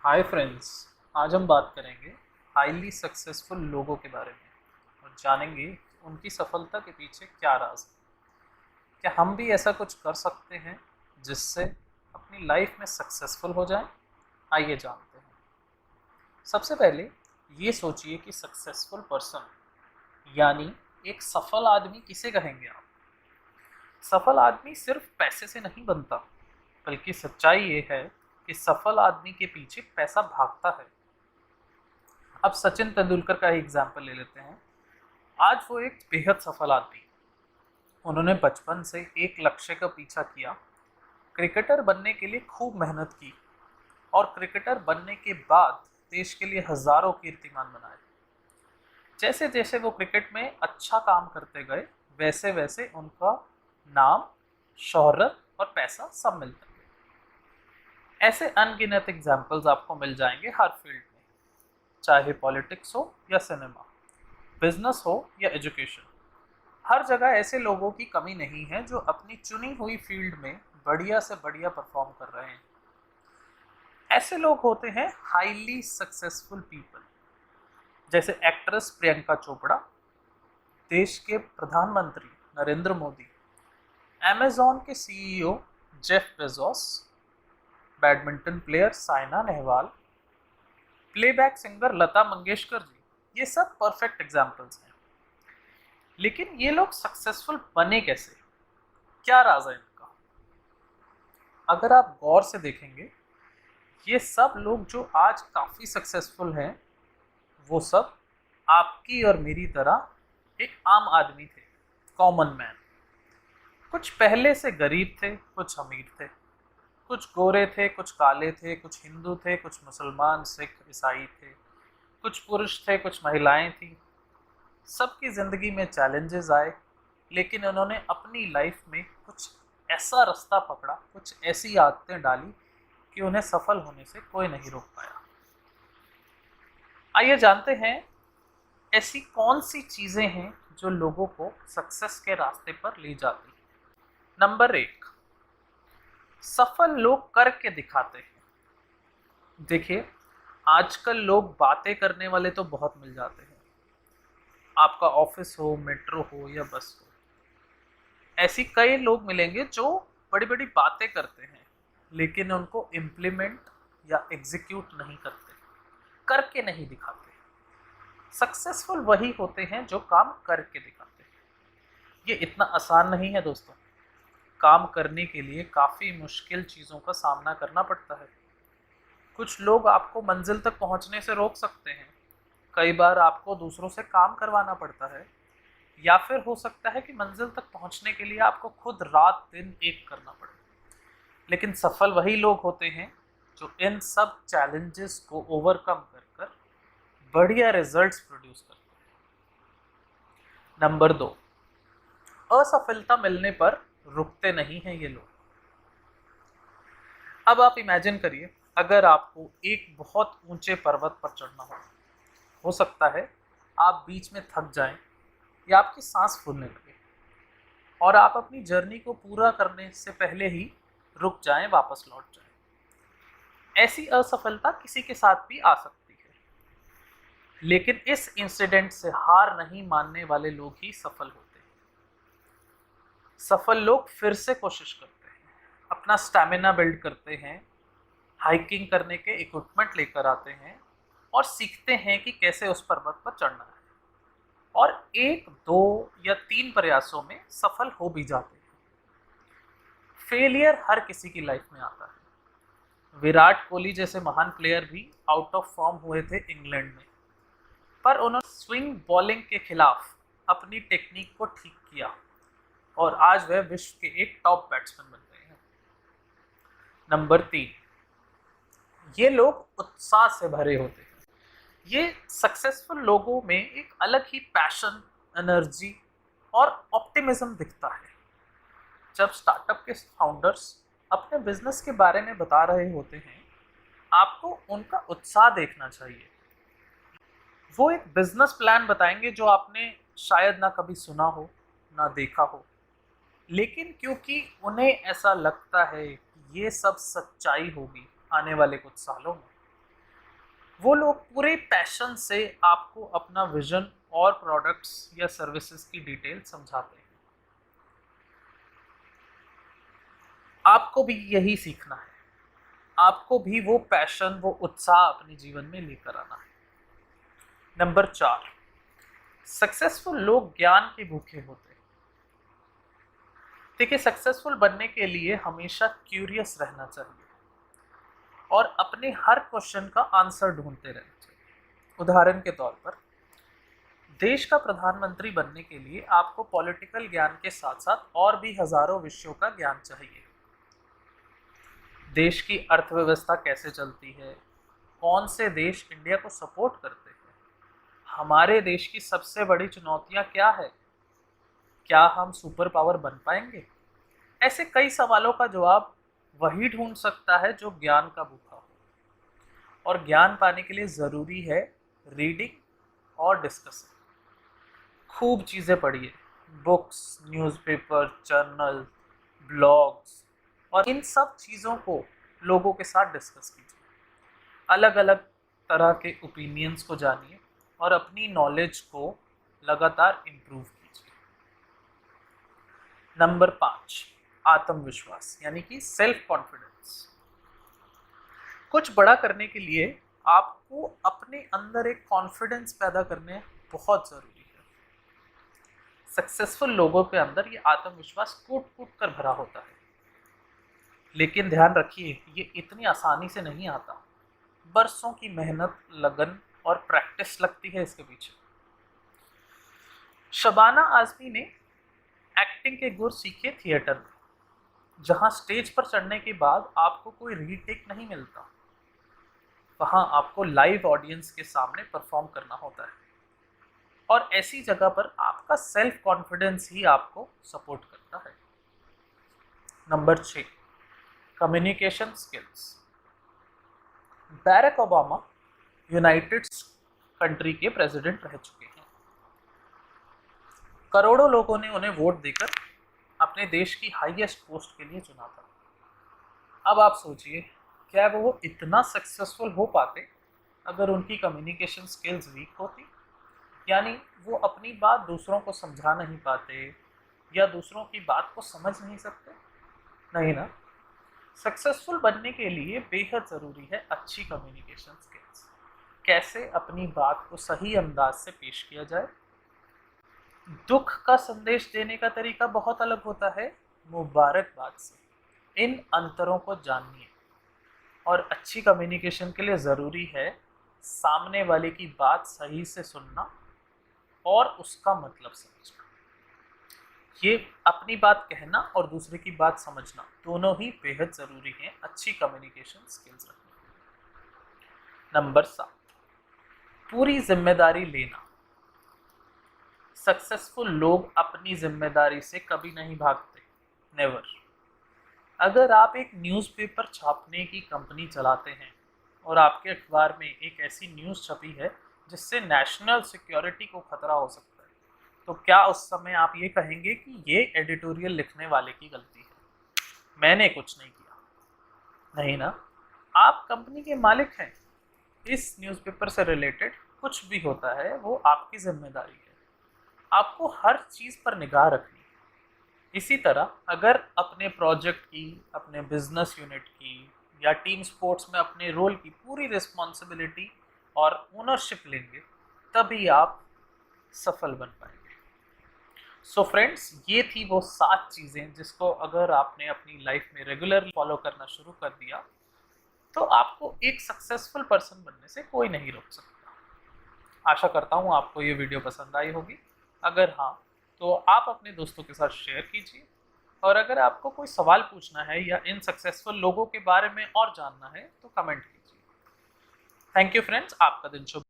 Hi friends. आज हम बात करेंगे हाईली सक्सेसफुल लोगों के बारे में और जानेंगे कि उनकी सफलता के पीछे क्या राज है। क्या हम भी ऐसा कुछ कर सकते हैं जिससे अपनी लाइफ में सक्सेसफुल हो जाएं? आइए जानते हैं। सबसे पहले ये सोचिए कि सक्सेसफुल पर्सन यानी एक सफल आदमी किसे कहेंगे आप? सफल आदमी सिर्फ पैसे से नहीं बनता, बल्कि सच्चाई ये है कि सफल आदमी के पीछे पैसा भागता है। अब सचिन तेंदुलकर का ही एग्जाम्पल ले लेते हैं। आज वो एक बेहद सफल आदमी। उन्होंने बचपन से एक लक्ष्य का पीछा किया, क्रिकेटर बनने के लिए खूब मेहनत की और क्रिकेटर बनने के बाद देश के लिए हजारों कीर्तिमान बनाए। जैसे जैसे वो क्रिकेट में अच्छा काम करते गए, वैसे वैसे उनका नाम, शोहरत और पैसा सब मिलता गया। ऐसे अनगिनत एग्जाम्पल्स आपको मिल जाएंगे हर फील्ड में, चाहे पॉलिटिक्स हो या सिनेमा, बिजनेस हो या एजुकेशन। हर जगह ऐसे लोगों की कमी नहीं है जो अपनी चुनी हुई फील्ड में बढ़िया से बढ़िया परफॉर्म कर रहे हैं। ऐसे लोग होते हैं हाईली सक्सेसफुल पीपल, जैसे एक्ट्रेस प्रियंका चोपड़ा, देश के प्रधानमंत्री नरेंद्र मोदी, अमेजॉन के CEO Jeff Bezos, badminton player Saina Nehwal, playback singer Lata Mangeshkar ji. ये सब परफेक्ट एग्जाम्पल्स हैं। लेकिन ये लोग सक्सेसफुल बने कैसे? क्या राज है इनका? अगर आप गौर से देखेंगे, ये सब लोग जो आज काफ़ी सक्सेसफुल हैं, वो सब आपकी और मेरी तरह एक आम आदमी थे, कॉमन मैन। कुछ पहले से गरीब थे, कुछ अमीर थे, कुछ गोरे थे, कुछ काले थे, कुछ हिंदू थे, कुछ मुसलमान, सिख, ईसाई थे, कुछ पुरुष थे, कुछ महिलाएं थी। सबकी ज़िंदगी में चैलेंजेस आए, लेकिन उन्होंने अपनी लाइफ में कुछ ऐसा रास्ता पकड़ा, कुछ ऐसी आदतें डाली कि उन्हें सफल होने से कोई नहीं रोक पाया। आइए जानते हैं ऐसी कौन सी चीज़ें हैं जो लोगों को सक्सेस के रास्ते पर ले जाती हैं। नंबर 1, सफल लोग करके दिखाते हैं। देखिए, आजकल लोग बातें करने वाले तो बहुत मिल जाते हैं। आपका ऑफिस हो, मेट्रो हो या बस हो, ऐसी कई लोग मिलेंगे जो बड़ी बड़ी बातें करते हैं, लेकिन उनको इम्प्लीमेंट या एग्जीक्यूट नहीं करते, करके नहीं दिखाते। सक्सेसफुल वही होते हैं जो काम करके दिखाते हैं। ये इतना आसान नहीं है दोस्तों। काम करने के लिए काफ़ी मुश्किल चीज़ों का सामना करना पड़ता है। कुछ लोग आपको मंजिल तक पहुंचने से रोक सकते हैं। कई बार आपको दूसरों से काम करवाना पड़ता है, या फिर हो सकता है कि मंजिल तक पहुंचने के लिए आपको खुद रात दिन एक करना पड़े। लेकिन सफल वही लोग होते हैं जो इन सब चैलेंजेस को ओवरकम कर कर बढ़िया रिजल्ट्स प्रोड्यूस करते हैं। नंबर 2, असफलता मिलने पर रुकते नहीं हैं ये लोग। अब आप इमेजिन करिए, अगर आपको एक बहुत ऊंचे पर्वत पर चढ़ना हो सकता है आप बीच में थक जाएं या आपकी सांस फूलने लगे और आप अपनी जर्नी को पूरा करने से पहले ही रुक जाएं, वापस लौट जाएं। ऐसी असफलता किसी के साथ भी आ सकती है, लेकिन इस इंसिडेंट से हार नहीं मानने वाले लोग ही सफल होते हैं। सफल लोग फिर से कोशिश करते हैं, अपना स्टैमिना बिल्ड करते हैं, हाइकिंग करने के इक्विपमेंट लेकर आते हैं और सीखते हैं कि कैसे उस पर्वत पर चढ़ना है, और 1, 2 या 3 प्रयासों में सफल हो भी जाते हैं। फेलियर हर किसी की लाइफ में आता है। विराट कोहली जैसे महान प्लेयर भी आउट ऑफ फॉर्म हुए थे इंग्लैंड में, पर उन्होंने स्विंग बॉलिंग के खिलाफ अपनी टेक्निक को ठीक किया और आज वह विश्व के एक टॉप बैट्समैन बन गए हैं। नंबर 3, ये लोग उत्साह से भरे होते हैं। ये सक्सेसफुल लोगों में एक अलग ही पैशन, एनर्जी और ऑप्टिमिज्म दिखता है। जब स्टार्टअप के फाउंडर्स अपने बिजनेस के बारे में बता रहे होते हैं, आपको उनका उत्साह देखना चाहिए। वो एक बिजनेस प्लान बताएंगे जो आपने शायद ना कभी सुना हो, ना देखा हो, लेकिन क्योंकि उन्हें ऐसा लगता है कि ये सब सच्चाई होगी आने वाले कुछ सालों में, वो लोग पूरे पैशन से आपको अपना विजन और प्रोडक्ट्स या सर्विसेज की डिटेल समझाते हैं। आपको भी यही सीखना है, आपको भी वो पैशन, वो उत्साह अपने जीवन में लेकर आना है। नंबर 4, सक्सेसफुल लोग ज्ञान के भूखे होते हैं। देखिए, सक्सेसफुल बनने के लिए हमेशा क्यूरियस रहना चाहिए और अपने हर क्वेश्चन का आंसर ढूंढते रहना चाहिए। उदाहरण के तौर पर, देश का प्रधानमंत्री बनने के लिए आपको पॉलिटिकल ज्ञान के साथ साथ और भी हजारों विषयों का ज्ञान चाहिए। देश की अर्थव्यवस्था कैसे चलती है, कौन से देश इंडिया को सपोर्ट करते हैं, हमारे देश की सबसे बड़ी चुनौतियां क्या है, क्या हम सुपर पावर बन पाएंगे। ऐसे कई सवालों का जवाब वही ढूंढ सकता है जो ज्ञान का भूखा हो। और ज्ञान पाने के लिए ज़रूरी है रीडिंग और डिस्कसिंग। खूब चीज़ें पढ़िए, बुक्स, न्यूज़पेपर, जर्नल, ब्लॉग्स, और इन सब चीज़ों को लोगों के साथ डिस्कस कीजिए। अलग अलग तरह के ओपिनियंस को जानिए और अपनी नॉलेज को लगातार इम्प्रूव कीजिए। नंबर 5, आत्मविश्वास यानी कि सेल्फ कॉन्फिडेंस। कुछ बड़ा करने के लिए आपको अपने अंदर एक कॉन्फिडेंस पैदा करने बहुत ज़रूरी है। सक्सेसफुल लोगों के अंदर ये आत्मविश्वास कूट कूट कर भरा होता है, लेकिन ध्यान रखिए ये इतनी आसानी से नहीं आता। बरसों की मेहनत, लगन और प्रैक्टिस लगती है इसके पीछे। शबाना आजमी ने एक्टिंग के गुर सीखे थिएटर में, जहां स्टेज पर चढ़ने के बाद आपको कोई रीटेक नहीं मिलता। वहां आपको लाइव ऑडियंस के सामने परफॉर्म करना होता है और ऐसी जगह पर आपका सेल्फ कॉन्फिडेंस ही आपको सपोर्ट करता है। Number 6, communication skills. Barack Obama United country के प्रेसिडेंट रह चुके हैं। करोड़ों लोगों ने उन्हें वोट देकर अपने देश की हाईएस्ट पोस्ट के लिए चुना था। अब आप सोचिए, क्या वो इतना सक्सेसफुल हो पाते अगर उनकी कम्युनिकेशन स्किल्स वीक होती? यानी वो अपनी बात दूसरों को समझा नहीं पाते या दूसरों की बात को समझ नहीं सकते? नहीं ना। सक्सेसफुल बनने के लिए बेहद ज़रूरी है अच्छी कम्युनिकेशन स्किल्स। कैसे अपनी बात को सही अंदाज से पेश किया जाए। दुख का संदेश देने का तरीका बहुत अलग होता है मुबारकबाद से। इन अंतरों को जानिए। और अच्छी कम्युनिकेशन के लिए ज़रूरी है सामने वाले की बात सही से सुनना और उसका मतलब समझना। ये अपनी बात कहना और दूसरे की बात समझना दोनों ही बेहद ज़रूरी हैं अच्छी कम्युनिकेशन स्किल्स रखने के लिए। नंबर 7, पूरी जिम्मेदारी लेना। सक्सेसफुल लोग अपनी जिम्मेदारी से कभी नहीं भागते, नेवर। अगर आप एक न्यूज़पेपर छापने की कंपनी चलाते हैं और आपके अखबार में एक ऐसी न्यूज़ छपी है जिससे नेशनल सिक्योरिटी को खतरा हो सकता है, तो क्या उस समय आप ये कहेंगे कि ये एडिटोरियल लिखने वाले की गलती है, मैंने कुछ नहीं किया? नहीं ना। आप कंपनी के मालिक हैं। इस न्यूज़पेपर से रिलेटेड कुछ भी होता है वो आपकी जिम्मेदारी है। आपको हर चीज़ पर निगाह रखनी है। इसी तरह अगर अपने प्रोजेक्ट की, अपने बिजनेस यूनिट की या टीम स्पोर्ट्स में अपने रोल की पूरी रिस्पॉन्सिबिलिटी और ओनरशिप लेंगे, तभी आप सफल बन पाएंगे। सो फ्रेंड्स, ये थी वो 7 चीज़ें जिसको अगर आपने अपनी लाइफ में रेगुलर फॉलो करना शुरू कर दिया तो आपको एक सक्सेसफुल पर्सन बनने से कोई नहीं रोक सकता। आशा करता हूँ आपको ये वीडियो पसंद आई होगी। अगर हाँ, तो आप अपने दोस्तों के साथ शेयर कीजिए। और अगर आपको कोई सवाल पूछना है या इन सक्सेसफुल लोगों के बारे में और जानना है तो कमेंट कीजिए। थैंक यू फ्रेंड्स, आपका दिन शुभ।